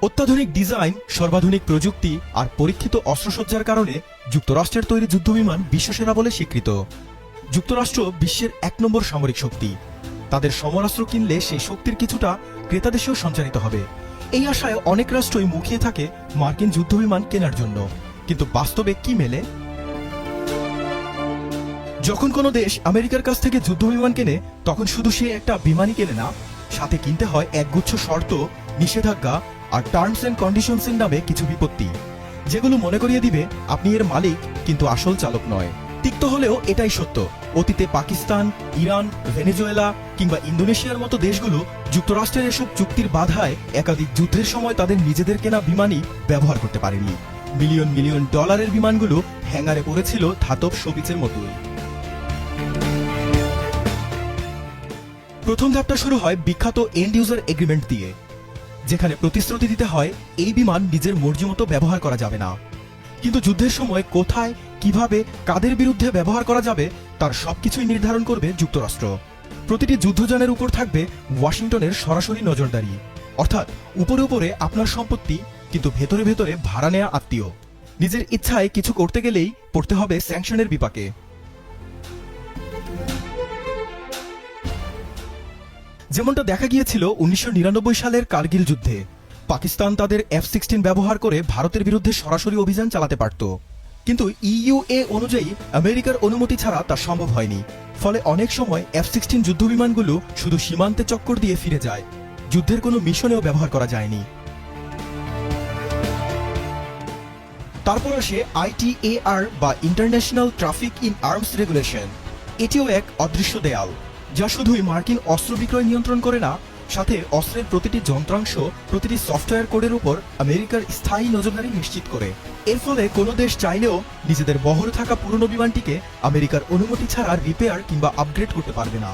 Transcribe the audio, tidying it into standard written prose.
অত্যাধুনিক ডিজাইন, সর্বাধুনিক প্রযুক্তি আর পরীক্ষিত অস্ত্রসজ্জার কারণে যুক্তরাষ্ট্রের তৈরি যুদ্ধবিমান বিশ্বসেরা বলে স্বীকৃত। যুক্তরাষ্ট্র বিশ্বের ১ নম্বর সামরিক শক্তি। তাদের সমরাস্ত্র কিনলে সেই শক্তির কিছুটা ক্রেতাদেশেও সঞ্চারিত হবে। এই আশায় অনেক রাষ্ট্রই মুখিয়ে থাকে মার্কিন যুদ্ধবিমান কেনার জন্য। কিন্তু বাস্তবে কি মেলে? যখন কোনো দেশ আমেরিকার কাছ থেকে যুদ্ধবিমান কেনে, তখন শুধু সে একটা বিমানই কেনে না, সাথে কিনতে হয় একগুচ্ছ শর্ত, নিষেধাজ্ঞা আর টার্মস এন্ড কন্ডিশনসের নামে কিছু বিপত্তি, যেগুলো মনে করিয়ে দিবে আপনি এর মালিক কিন্তু আসল চালক নয়। তিক্ত হলেও এটাই সত্য, অতীতে পাকিস্তান, ইরান, ভেনেজুয়েলা কিংবা ইন্দোনেশিয়ার মতো দেশগুলো যুক্তরাষ্ট্রের এসব চুক্তির বাধায় একাধিক যুদ্ধের সময় তাদের নিজেদের কেনা বিমানই ব্যবহার করতে পারেনি। মিলিয়ন মিলিয়ন ডলারের বিমানগুলো হ্যাঙ্গারে পড়েছিল ধাতব শোপিসের মতোই। প্রথম ধাপটা শুরু হয় বিখ্যাত এন্ড ইউজার এগ্রিমেন্ট দিয়ে, যেখানে প্রতিশ্রুতি দিতে হয় এই বিমান নিজের মর্জি মতো ব্যবহার করা যাবে না। কিন্তু যুদ্ধের সময় কোথায়, কিভাবে, কাদের বিরুদ্ধে ব্যবহার করা যাবে তার সবকিছুই নির্ধারণ করবে যুক্তরাষ্ট্র। প্রতিটি যুদ্ধযানের উপর থাকবে ওয়াশিংটনের সরাসরি নজরদারি, অর্থাৎ উপরে উপরে আপনার সম্পত্তি, কিন্তু ভেতরে ভেতরে ভাড়া নেয়া আত্মীয়। নিজের ইচ্ছায় কিছু করতে গেলেই পড়তে হবে স্যাংশনের বিপাকে। যেমনটা দেখা গিয়েছিল ১৯৯৯ সালের কার্গিল যুদ্ধে। পাকিস্তান তাদের F-16 ব্যবহার করে ভারতের বিরুদ্ধে সরাসরি অভিযান চালাতে পারত, কিন্তু EUA অনুযায়ী আমেরিকার অনুমতি ছাড়া তা সম্ভব হয়নি। ফলে অনেক সময় F-16 যুদ্ধবিমানগুলো শুধু সীমান্তে চক্কর দিয়ে ফিরে যায়, যুদ্ধের কোনো মিশনেও ব্যবহার করা যায়নি। তারপর আসে ITAR বা international traffic in arms regulation. এটিও এক অদৃশ্য দেয়াল, যা শুধুই মার্কিন অস্ত্র বিক্রয় নিয়ন্ত্রণ করে না, সাথে অস্ত্রের প্রতিটি যন্ত্রাংশ, প্রতিটি সফটওয়্যার কোডের উপর আমেরিকার স্থায়ী নজরদারি নিশ্চিত করে। এর ফলে কোনো দেশ চাইলেও নিজেদের বহরে থাকা পুরনো বিমানটিকে আমেরিকার অনুমতি ছাড়া রিপেয়ার কিংবা আপগ্রেড করতে পারবে না।